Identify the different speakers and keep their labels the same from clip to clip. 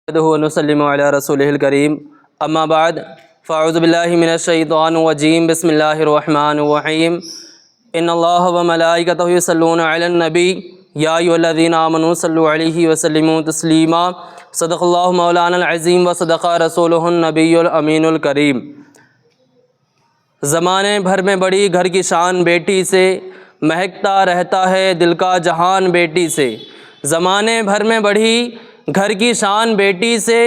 Speaker 1: ونسلم علی رسولہ الکریم اما بعد فاعوذ باللہ من الشیطان الرجیم بسم اللہ الرحمن الرحیم ان اللہ وملائکتہ یصلون علی النبی یا ایھا الذین آمنوا صلوا علیہ وسلموا تسلیما صدق اللہ مولانا العظیم وصدق رسولہ النبی الامین الکریم۔ زمانے بھر میں بڑی گھر کی شان بیٹی سے، مہکتا رہتا ہے دل کا جہان بیٹی سے۔ زمانے بھر میں بڑھی گھر کی شان بیٹی سے،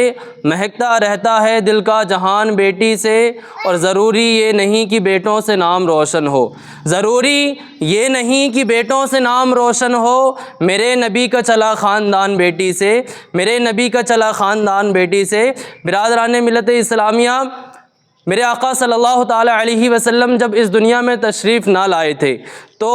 Speaker 1: مہکتا رہتا ہے دل کا جہان بیٹی سے۔ اور ضروری یہ نہیں کہ بیٹوں سے نام روشن ہو، ضروری یہ نہیں کہ بیٹوں سے نام روشن ہو، میرے نبی کا چلا خاندان بیٹی سے، میرے نبی کا چلا خاندان بیٹی سے۔ برادران ملت اسلامیہ، میرے آقا صلی اللہ تعالی علیہ وسلم جب اس دنیا میں تشریف نہ لائے تھے تو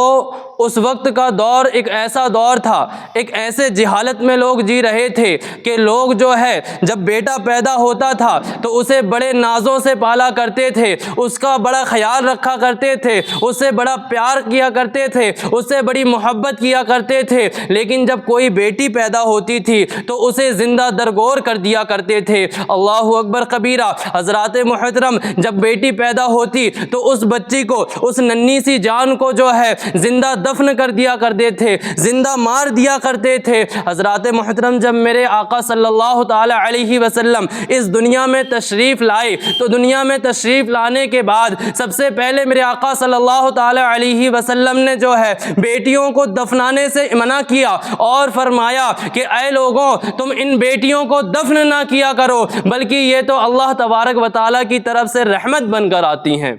Speaker 1: اس وقت کا دور ایک ایسا دور تھا، ایک ایسے جہالت میں لوگ جی رہے تھے کہ لوگ جو ہے جب بیٹا پیدا ہوتا تھا تو اسے بڑے نازوں سے پالا کرتے تھے، اس کا بڑا خیال رکھا کرتے تھے، اس سے بڑا پیار کیا کرتے تھے، اس سے بڑی محبت کیا کرتے تھے۔ لیکن جب کوئی بیٹی پیدا ہوتی تھی تو اسے زندہ درگور کر دیا کرتے تھے۔ اللہ اکبر کبیرہ۔ حضرات محترم، جب بیٹی پیدا ہوتی تو اس بچی کو، اس ننھی سی جان کو جو ہے زندہ دفن کر دیا کرتے تھے، زندہ مار دیا کرتے تھے۔ حضرات محترم، جب میرے آقا صلی اللہ تعالی علیہ وسلم اس دنیا میں تشریف لائے تو دنیا میں تشریف لانے کے بعد سب سے پہلے میرے آقا صلی اللہ تعالی علیہ وسلم نے جو ہے بیٹیوں کو دفنانے سے منع کیا اور فرمایا کہ اے لوگوں، تم ان بیٹیوں کو دفن نہ کیا کرو، بلکہ یہ تو اللہ تبارک و تعالیٰ کی طرف سے رحمت بن کر آتی ہیں۔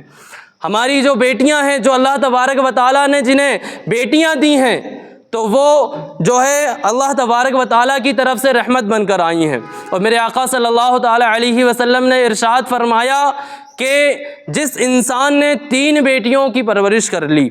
Speaker 1: ہماری جو بیٹیاں ہیں، جو اللہ تبارک و تعالیٰ نے جنہیں بیٹیاں دی ہیں، تو وہ جو ہے اللہ تبارک و تعالیٰ کی طرف سے رحمت بن کر آئی ہیں۔ اور میرے آقا صلی اللہ تعالی علیہ وسلم نے ارشاد فرمایا کہ جس انسان نے 3 بیٹیوں کی پرورش کر لی،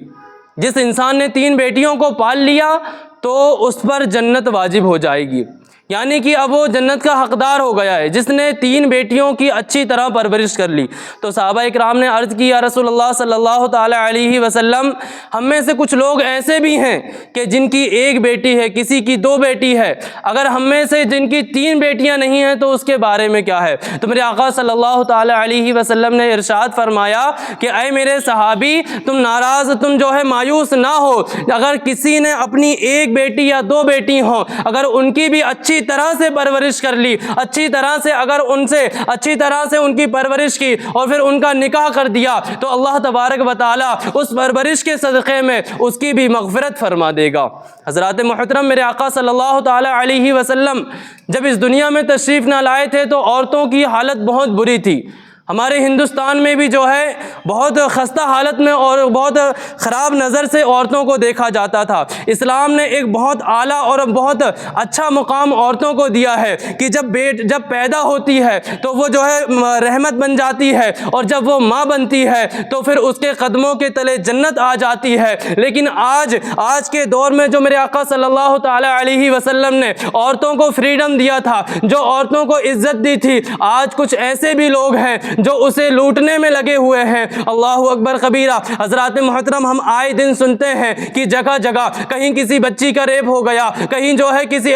Speaker 1: جس انسان نے 3 بیٹیوں کو پال لیا تو اس پر جنت واجب ہو جائے گی، یعنی کہ اب وہ جنت کا حقدار ہو گیا ہے جس نے 3 بیٹیوں کی اچھی طرح پرورش کر لی۔ تو صحابہ اکرام نے عرض کی، یا رسول اللہ صلی اللہ تعالی علیہ وسلم، ہم میں سے کچھ لوگ ایسے بھی ہیں کہ جن کی 1 بیٹی ہے، کسی کی 2 بیٹی ہے، اگر ہم میں سے جن کی 3 بیٹیاں نہیں ہیں تو اس کے بارے میں کیا ہے؟ تو میرے آقا صلی اللہ تعالی علیہ وسلم نے ارشاد فرمایا کہ اے میرے صحابی، تم ناراض، تم جو ہے مایوس نہ ہو، اگر کسی نے اپنی 1 بیٹی یا 2 بیٹی ہوں، اگر ان کی بھی اچھی طرح سے پرورش کر لی، اچھی طرح سے اگر ان سے اچھی طرح سے ان کی پرورش کی اور پھر ان کا نکاح کر دیا تو اللہ تبارک و تعالی اس پرورش کے صدقے میں اس کی بھی مغفرت فرما دے گا۔ حضرات محترم، میرے آقا صلی اللہ تعالی علیہ وسلم جب اس دنیا میں تشریف نہ لائے تھے تو عورتوں کی حالت بہت بری تھی۔ ہمارے ہندوستان میں بھی جو ہے بہت خستہ حالت میں اور بہت خراب نظر سے عورتوں کو دیکھا جاتا تھا۔ اسلام نے ایک بہت اعلیٰ اور بہت اچھا مقام عورتوں کو دیا ہے کہ جب پیدا ہوتی ہے تو وہ جو ہے رحمت بن جاتی ہے، اور جب وہ ماں بنتی ہے تو پھر اس کے قدموں کے تلے جنت آ جاتی ہے۔ لیکن آج کے دور میں جو میرے آقا صلی اللہ تعالی علیہ وسلم نے عورتوں کو فریڈم دیا تھا، جو عورتوں کو عزت دی تھی، آج کچھ ایسے بھی لوگ ہیں جو اسے لوٹنے میں لگے ہوئے ہیں۔ اللہ اکبر کبیرہ۔ حضرات محترم، ہم آئے دن سنتے ہیں کہ جگہ جگہ کہیں کسی بچی کا ریپ ہو گیا، کہیں جو ہے کسی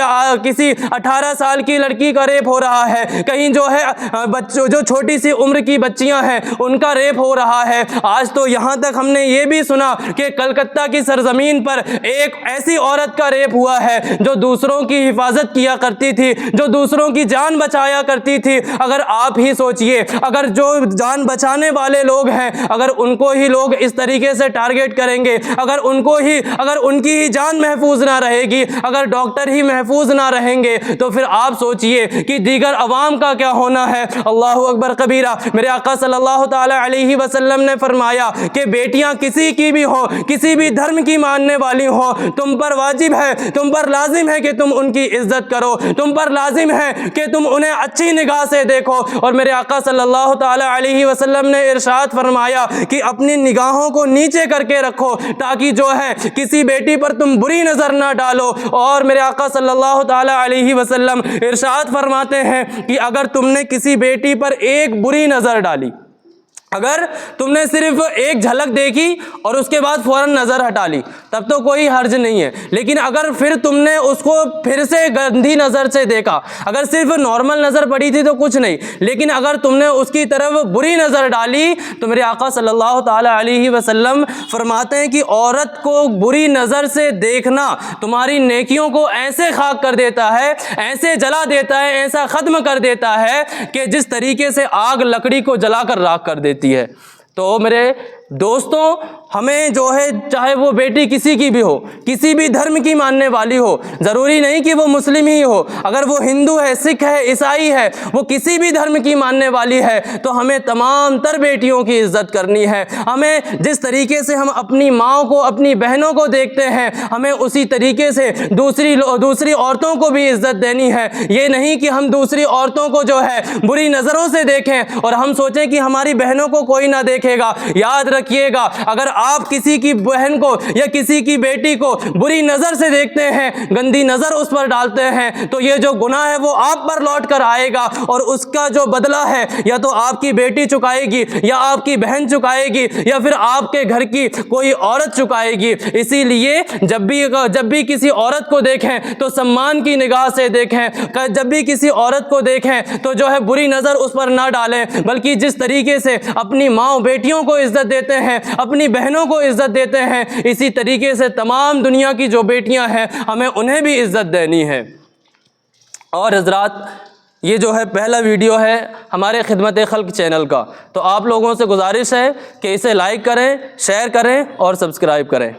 Speaker 1: 18 سال کی لڑکی کا ریپ ہو رہا ہے، کہیں جو ہے جو چھوٹی سی عمر کی بچیاں ہیں ان کا ریپ ہو رہا ہے۔ آج تو یہاں تک ہم نے یہ بھی سنا کہ کلکتہ کی سرزمین پر ایک ایسی عورت کا ریپ ہوا ہے جو دوسروں کی حفاظت کیا کرتی تھی، جو دوسروں کی جان بچایا کرتی تھی۔ اگر آپ ہی سوچئے، اگر جو جان بچانے والے لوگ ہیں اگر ان کو ہی لوگ اس طریقے سے ٹارگٹ کریں گے، اگر ان کی ہی جان محفوظ نہ رہے گی، اگر ڈاکٹر ہی محفوظ نہ رہیں گے تو پھر آپ سوچئے کہ دیگر عوام کا کیا ہونا ہے۔ اللہ اکبر کبیرہ۔ میرے آقا صلی اللہ تعالی علیہ وسلم نے فرمایا کہ بیٹیاں کسی کی بھی ہوں، کسی بھی دھرم کی ماننے والی ہوں، تم پر واجب ہے، تم پر لازم ہے کہ تم ان کی عزت کرو، تم پر لازم ہے کہ تم انہیں اچھی نگاہ سے دیکھو۔ اور میرے آقا صلی اللہ تعالی علیہ وسلم نے ارشاد فرمایا کہ اپنی نگاہوں کو نیچے کر کے رکھو تاکہ جو ہے کسی بیٹی پر تم بری نظر نہ ڈالو۔ اور میرے آقا صلی اللہ تعالی علیہ وسلم ارشاد فرماتے ہیں کہ اگر تم نے کسی بیٹی پر ایک بری نظر ڈالی، اگر تم نے صرف ایک جھلک دیکھی اور اس کے بعد فوراً نظر ہٹا لی تب تو کوئی حرج نہیں ہے، لیکن اگر پھر تم نے اس کو پھر سے گندی نظر سے دیکھا، اگر صرف نارمل نظر پڑی تھی تو کچھ نہیں، لیکن اگر تم نے اس کی طرف بری نظر ڈالی تو میرے آقا صلی اللہ تعالی علیہ وسلم فرماتے ہیں کہ عورت کو بری نظر سے دیکھنا تمہاری نیکیوں کو ایسے خاک کر دیتا ہے، ایسے جلا دیتا ہے، ایسا ختم کر دیتا ہے کہ جس طریقے سے آگ لکڑی کو جلا کر راکھ کر دیتی ہے۔ تو میرے دوستوں، ہمیں جو ہے چاہے وہ بیٹی کسی کی بھی ہو، کسی بھی دھرم کی ماننے والی ہو، ضروری نہیں کہ وہ مسلم ہی ہو، اگر وہ ہندو ہے، سکھ ہے، عیسائی ہے، وہ کسی بھی دھرم کی ماننے والی ہے تو ہمیں تمام تر بیٹیوں کی عزت کرنی ہے۔ ہمیں جس طریقے سے ہم اپنی ماں کو، اپنی بہنوں کو دیکھتے ہیں، ہمیں اسی طریقے سے دوسری عورتوں کو بھی عزت دینی ہے۔ یہ نہیں کہ ہم دوسری عورتوں کو جو ہے بری نظروں سے دیکھیں اور ہم سوچیں کہ ہماری بہنوں کو کوئی نہ دیکھے گا۔ یاد رکھیے گا، اگر آپ کسی کی بہن کو یا کسی کی بیٹی کو بری نظر سے دیکھتے ہیں، گندی نظر اس پر ڈالتے ہیں، تو یہ جو گناہ ہے وہ آپ پر لوٹ کر آئے گا، اور اس کا جو بدلہ ہے یا تو آپ کی بیٹی چکائے گی، یا آپ کی بہن چکائے گی، یا پھر آپ کے گھر کی کوئی عورت چکائے گی۔ اسی لیے جب بھی کسی عورت کو دیکھیں تو سمان کی نگاہ سے دیکھیں، جب بھی کسی عورت کو دیکھیں تو جو ہے بری نظر اس پر نہ ڈالیں، بلکہ جس طریقے سے اپنی ماں بیٹیوں کو عزت دیتے ہیں، اپنی بہنوں کو عزت دیتے ہیں، اسی طریقے سے تمام دنیا کی جو بیٹیاں ہیں ہمیں انہیں بھی عزت دینی ہے۔ اور حضرات، یہ جو ہے پہلا ویڈیو ہے ہمارے خدمت خلق چینل کا، تو آپ لوگوں سے گزارش ہے کہ اسے لائک کریں، شیئر کریں اور سبسکرائب کریں۔